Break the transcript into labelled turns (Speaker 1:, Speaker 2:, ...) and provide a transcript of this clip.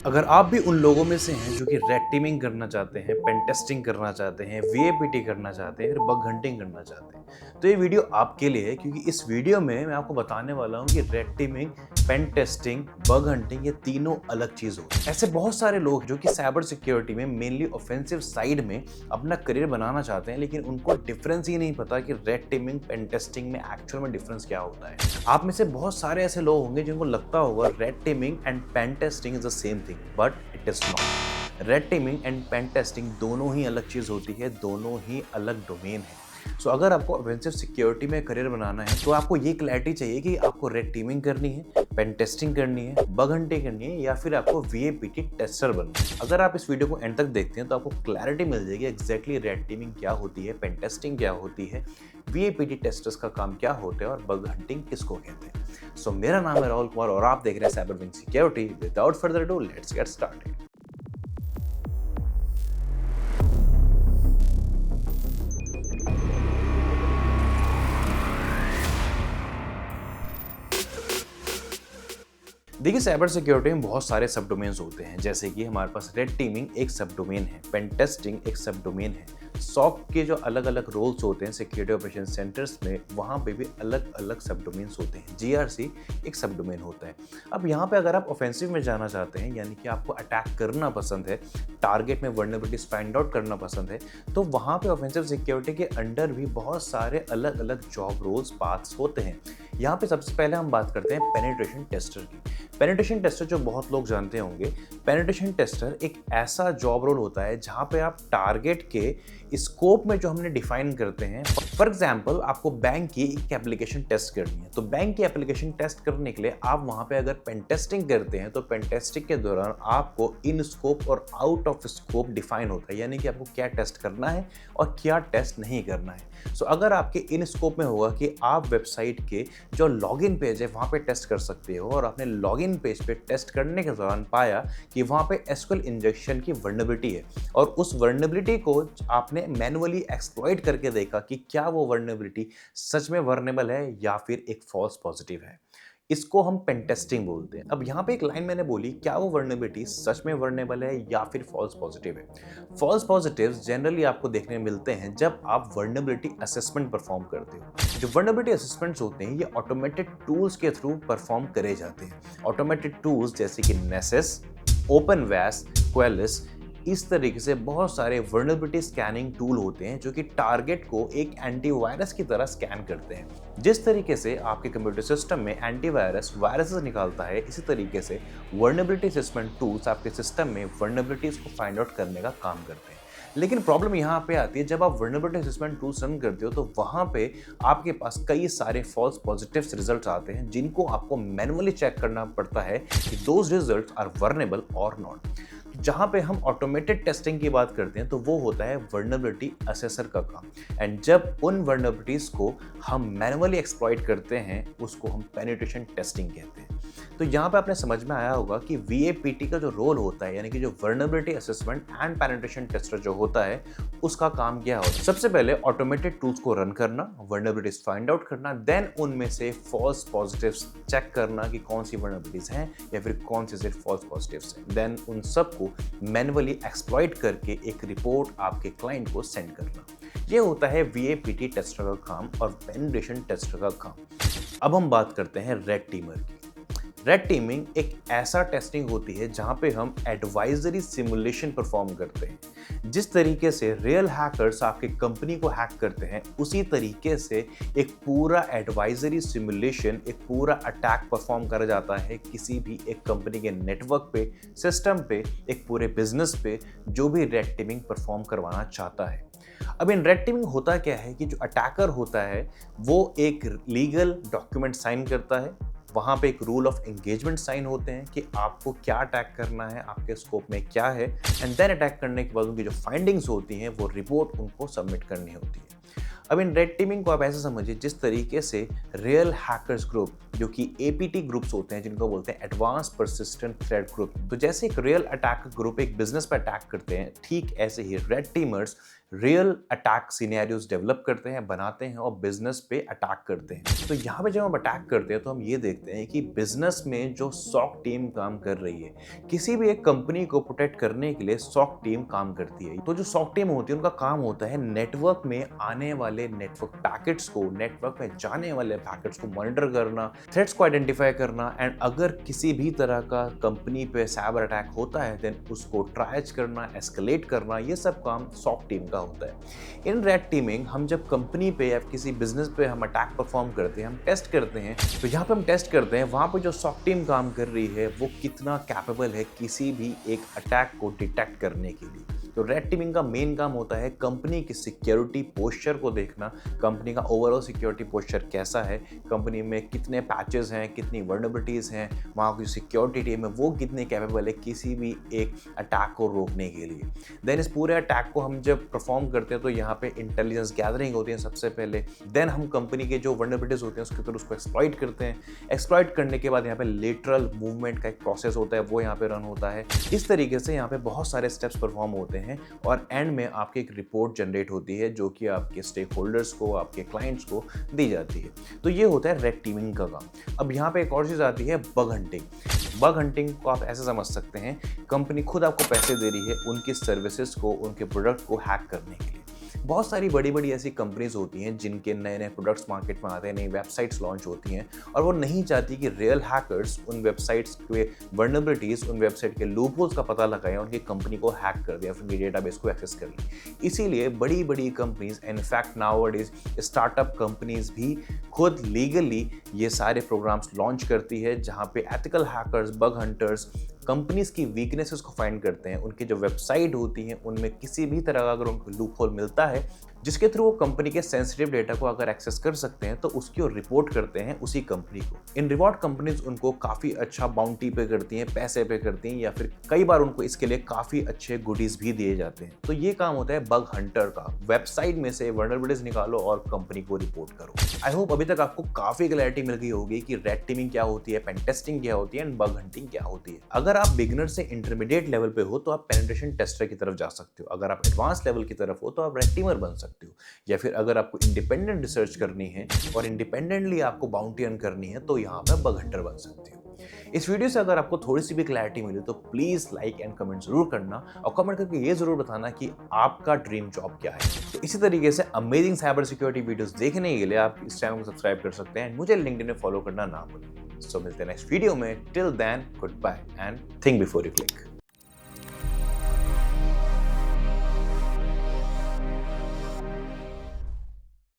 Speaker 1: अगर आप भी उन लोगों में से हैं जो कि रेड टीमिंग करना चाहते हैं, पेन टेस्टिंग करना चाहते हैं, वीएपीटी करना चाहते हैं, फिर बग हंटिंग करना चाहते हैं, तो ये वीडियो आपके लिए है क्योंकि इस वीडियो में मैं आपको बताने वाला हूँ कि red teaming, pen testing, bug hunting ये तीनों अलग चीज होती है। ऐसे बहुत सारे लोग जो कि साइबर सिक्योरिटी में मेनली ऑफेंसिव साइड में अपना करियर बनाना चाहते हैं, लेकिन उनको डिफरेंस ही नहीं पता कि रेड टीमिंग, पेन टेस्टिंग में एक्चुअल में डिफरेंस क्या होता है। आप में से बहुत सारे ऐसे लोग होंगे जिनको लगता होगा red teaming and pen testing is the same thing, but it is not. Red teaming and pen testing दोनों ही अलग चीज होती है, दोनों ही अलग डोमेन है। सो अगर आपको ऑफेंसिव सिक्योरिटी में करियर बनाना है तो आपको ये क्लैरिटी चाहिए कि आपको रेड टीमिंग करनी है, पेन टेस्टिंग करनी है, बग हंटिंग करनी है, या फिर आपको वीएपीटी टेस्टर बनना है। अगर आप इस वीडियो को एंड तक देखते हैं तो आपको क्लैरिटी मिल जाएगी एग्जैक्टली रेड टीमिंग क्या होती है, पेन टेस्टिंग क्या होती है, वीएपीटी टेस्टर्स का काम क्या होता है और बग हंटिंग किसको कहते हैं। सो मेरा नाम है राहुल कुमार और आप देख रहे हैं cyber wing security. Without further do let's get started. देखिए, साइबर सिक्योरिटी में बहुत सारे सब डोमेन्स होते हैं, जैसे कि हमारे पास रेड टीमिंग एक सब डोमेन है, पेन टेस्टिंग एक सब डोमेन है, सॉक के जो अलग अलग रोल्स होते हैं सिक्योरिटी ऑपरेशन सेंटर्स में वहाँ पे भी अलग अलग सब डोमेन्स होते हैं, जीआरसी एक सब डोमेन होता है। अब यहाँ पे अगर आप ऑफेंसिव में जाना चाहते हैं, यानी कि आपको अटैक करना पसंद है, टारगेट में वर्नरेबिलिटीज फाइंड आउट करना पसंद है, तो वहाँ पे ऑफेंसिव सिक्योरिटी के अंडर भी बहुत सारे अलग अलग जॉब रोल्स पाथ्स होते हैं। यहाँ पे सबसे पहले हम बात करते हैं पेनिट्रेशन टेस्टर की। पेनिट्रेशन टेस्टर जो बहुत लोग जानते होंगे, पेनिट्रेशन टेस्टर एक ऐसा जॉब रोल होता है जहाँ पे आप टारगेट के स्कोप में जो हमने डिफाइन करते हैं, फॉर एग्जांपल आपको बैंक की एक एप्लीकेशन टेस्ट करनी है, तो बैंक की एप्लीकेशन टेस्ट करने के लिए आप वहाँ पे अगर पेन टेस्टिंग करते हैं तो पेन टेस्टिंग के दौरान आपको इन स्कोप और आउट ऑफ स्कोप डिफाइन होता है, यानी कि आपको क्या टेस्ट करना है और क्या टेस्ट नहीं करना है। सो अगर आपके इन स्कोप में होगा कि आप वेबसाइट के जो लॉगिन पेज है वहाँ पे टेस्ट कर सकते हो और आपने लॉगिन पेज पे टेस्ट करने के दौरान पाया कि वहाँ पे एसक्यूएल इंजेक्शन की वर्नेबिलिटी है और उस वर्नेबिलिटी को आपने मैन्युअली एक्सप्लॉइट करके देखा कि क्या वो वर्नेबिलिटी सच में वर्नेबल है या फिर एक फॉल्स पॉजिटिव है, इसको हम पेन टेस्टिंग बोलते हैं। अब यहाँ पे एक लाइन मैंने बोली, क्या वो वर्नेबिलिटी सच में वर्नेबल है या फिर फॉल्स पॉजिटिव है। फॉल्स पॉजिटिव्स जनरली आपको देखने मिलते हैं जब आप वर्नेबिलिटी असेसमेंट परफॉर्म करते हो। जो वर्नेबिलिटी असेसमेंट्स होते हैं ये ऑटोमेटेड टूल्स के थ्रू परफॉर्म करे जाते हैं। ऑटोमेटेड टूल्स जैसे कि नेसेस, ओपनवैस, क्वेलिस, इस तरीके से बहुत सारे वर्नेबिलिटी स्कैनिंग टूल होते हैं जो कि टारगेट को एक एंटीवायरस की तरह स्कैन करते हैं। जिस तरीके से आपके कंप्यूटर सिस्टम में एंटीवायरस वायरसेस निकालता है, इसी तरीके से वर्नेबिलिटी असेसमेंट टूल्स आपके सिस्टम में वर्नेबिलिटीज को फाइंड आउट करने का काम करते हैं। लेकिन प्रॉब्लम यहाँ पे आती है, जब आप वर्नेबिलिटी असेसमेंट टूल्स रन करते हो तो वहाँ पे आपके पास कई सारे फॉल्स पॉजिटिव्स रिजल्ट्स आते हैं जिनको आपको मैनुअली चेक करना पड़ता है कि दोज रिजल्ट्स आर वर्नेबल और नॉट। जहाँ पे हम ऑटोमेटेड टेस्टिंग की बात करते हैं तो वो होता है वर्नेबिलिटी असेसर का काम, एंड जब उन वर्नेबिलिटीज को हम मैनुअली एक्सप्लॉइट करते हैं उसको हम पेनिट्रेशन टेस्टिंग कहते हैं। तो यहाँ पे आपने समझ में आया होगा कि वीएपीटी का जो रोल होता है, यानी कि जो vulnerability assessment and penetration tester जो होता है उसका काम क्या होता है। सबसे पहले ऑटोमेटेड टूल्स को रन करना, वर्नेबिलिटीज फाइंड आउट करना, देन उनमें से फॉल्स पॉजिटिव्स चेक करना कि कौन सी वर्नेबिलिटीज हैं या फिर कौन से सिर्फ फॉल्स पॉजिटिव्स हैं, देन उन सबको मैन्युअली एक्सप्लॉइट करके एक रिपोर्ट आपके क्लाइंट को सेंड करना। ये होता है वीएपीटी टेस्टर का काम और पेनिट्रेशन टेस्टर का काम। अब हम बात करते हैं रेड टीमर की। रेड टीमिंग एक ऐसा टेस्टिंग होती है जहां पे हम एडवाइजरी सिमुलेशन परफॉर्म करते हैं। जिस तरीके से रियल हैकर्स आपके कंपनी को हैक करते हैं, उसी तरीके से एक पूरा एडवाइजरी सिमुलेशन, एक पूरा अटैक परफॉर्म करा जाता है किसी भी एक कंपनी के नेटवर्क पे, सिस्टम पे, एक पूरे बिजनेस पे जो भी रेड टीमिंग परफॉर्म करवाना चाहता है। अब इन रेड टीमिंग होता क्या है कि जो अटैकर होता है वो एक लीगल डॉक्यूमेंट साइन करता है, वहाँ पे एक रूल ऑफ एंगेजमेंट साइन होते हैं कि आपको क्या अटैक करना है, आपके स्कोप में क्या है, एंड देन अटैक करने के बाद उनकी जो फाइंडिंग्स होती हैं वो रिपोर्ट उनको सबमिट करनी होती है। अब इन रेड टीमिंग को आप ऐसे समझिए जिस तरीके से रियल हैकर्स ग्रुप, जो कि एपीटी ग्रुप्स होते हैं जिनको बोलते हैं एडवांस परसिस्टेंट थ्रेट ग्रुप, तो जैसे एक रियल अटैक ग्रुप एक बिजनेस पर अटैक करते हैं, ठीक ऐसे ही red teamers real attack scenarios develop करते हैं, बनाते हैं और बिजनेस पे अटैक करते हैं। तो यहाँ पे जब हम अटैक करते हैं तो हम ये देखते हैं कि बिजनेस में जो सॉक टीम काम कर रही है, किसी भी एक कंपनी को प्रोटेक्ट करने के लिए सॉक टीम काम करती है। तो जो सॉक टीम होती है उनका काम होता है नेटवर्क में आने वाले नेटवर्क पैकेट्स को, नेटवर्क में जाने वाले पैकेट्स को मॉनिटर करना, थ्रेट्स को आइडेंटिफाई करना, एंड अगर किसी भी तरह का कंपनी पे साइबर अटैक होता है देन उसको ट्राइज करना, एस्केलेट करना, ये सब काम सॉक टीम का होता है। इन रेड टीमिंग हम जब कंपनी पे या किसी बिजनेस पे हम अटैक परफॉर्म करते हैं, हम टेस्ट करते हैं, तो यहाँ पे हम टेस्ट करते हैं वहाँ पे जो सॉक टीम काम कर रही है वो कितना कैपेबल है किसी भी एक अटैक को डिटेक्ट करने के लिए। तो रेड टीमिंग का मेन काम होता है कंपनी की सिक्योरिटी पोस्चर को देखना, कंपनी का ओवरऑल सिक्योरिटी पोस्चर कैसा है, कंपनी में कितने पैचेस हैं, कितनी वर्नेबिलिटीज़ हैं, वहाँ की सिक्योरिटी टीम है वो कितने कैपेबल है किसी भी एक अटैक को रोकने के लिए। देन इस पूरे अटैक को हम जब परफॉर्म करते हैं तो यहाँ पे इंटेलिजेंस गैदरिंग होती है सबसे पहले। देन हम कंपनी के जो वर्नेबिलिटीज़ होते हैं उसके ऊपर उसको एक्सप्लॉइट करते हैं। एक्सप्लॉइट करने के बाद यहाँ पे लेटरल मूवमेंट का एक प्रोसेस होता है, वो यहाँ पे रन होता है। इस तरीके से यहाँ पे बहुत सारे स्टेप्स परफॉर्म होते हैं और एंड में आपकी एक रिपोर्ट जनरेट होती है जो कि आपके स्टेक होल्डर्स को, आपके क्लाइंट्स को दी जाती है। तो ये होता है रेड टीमिंग का काम। अब यहाँ पे एक और चीज़ आती है बग हंटिंग। बग हंटिंग को आप ऐसे समझ सकते हैं, कंपनी खुद आपको पैसे दे रही है उनकी सर्विसेज को, उनके प्रोडक्ट को हैक करने के लिए। बहुत सारी बड़ी बड़ी ऐसी कंपनीज होती हैं जिनके नए नए प्रोडक्ट्स मार्केट में आते हैं, नई वेबसाइट्स लॉन्च होती हैं और वो नहीं चाहती कि रियल हैकर्स उन वेबसाइट्स के वर्नेबिलिटीज़, उन वेबसाइट के लूपहोल्स का पता लगाएं, उनकी कंपनी को हैक कर दें, उनकी डेटाबेस को एक्सेस कर लें। इसीलिए बड़ी बड़ी companies, in fact nowadays startup companies भी खुद लीगली ये सारे प्रोग्राम्स लॉन्च करती है जहाँ पे ethical hackers, bug hunters companies की वीकनेसेस को फाइंड करते हैं। उनकी जो वेबसाइट होती हैं उनमें किसी भी तरह का अगर उनको लूप होल मिलता है जिसके थ्रू वो कंपनी के सेंसिटिव डेटा को अगर एक्सेस कर सकते हैं तो उसकी वो रिपोर्ट करते हैं उसी कंपनी को। इन रिवॉर्ड कंपनीज उनको काफ़ी अच्छा बाउंटी पे करती हैं, पैसे पे करती हैं, या फिर कई बार उनको इसके लिए काफ़ी अच्छे गुडीज भी दिए जाते हैं। तो ये काम होता है बग हंटर का। वेबसाइट में से वर्नरेबिलिटीज निकालो और कंपनी को रिपोर्ट करो। आई होप अभी तक आपको काफ़ी क्लैरिटी मिल गई होगी कि रेड टीमिंग क्या होती है, पेन टेस्टिंग क्या होती है एंड बग हंटिंग क्या होती है। अगर आप बिगिनर से इंटरमीडिएट लेवल पे हो तो आप पेनिट्रेशन टेस्टर की तरफ जा सकते हो। अगर आप एडवांस लेवल की तरफ हो तो आप रेड टीमर बन सकते हो। या फिर अगर आपको इंडिपेंडेंट रिसर्च करनी है और इंडिपेंडेंटली आपको बाउंटी अर्न करनी है तो यहाँ पे बग हंटर बन सकते हो। इस वीडियो से अगर आपको थोड़ी सी भी क्लैरिटी मिली तो प्लीज लाइक एंड कमेंट जरूर करना और कमेंट करके ये जरूर बताना कि आपका ड्रीम जॉब क्या है। तो इसी तरीके से अमेजिंग साइबर सिक्योरिटी वीडियोस देखने के लिए आप इस चैनल को सब्सक्राइब कर सकते हैं। मुझे लिंक्डइन में फॉलो करना ना भूलें। सो मिलते हैं नेक्स्ट वीडियो में। Till then good bye and think before you click.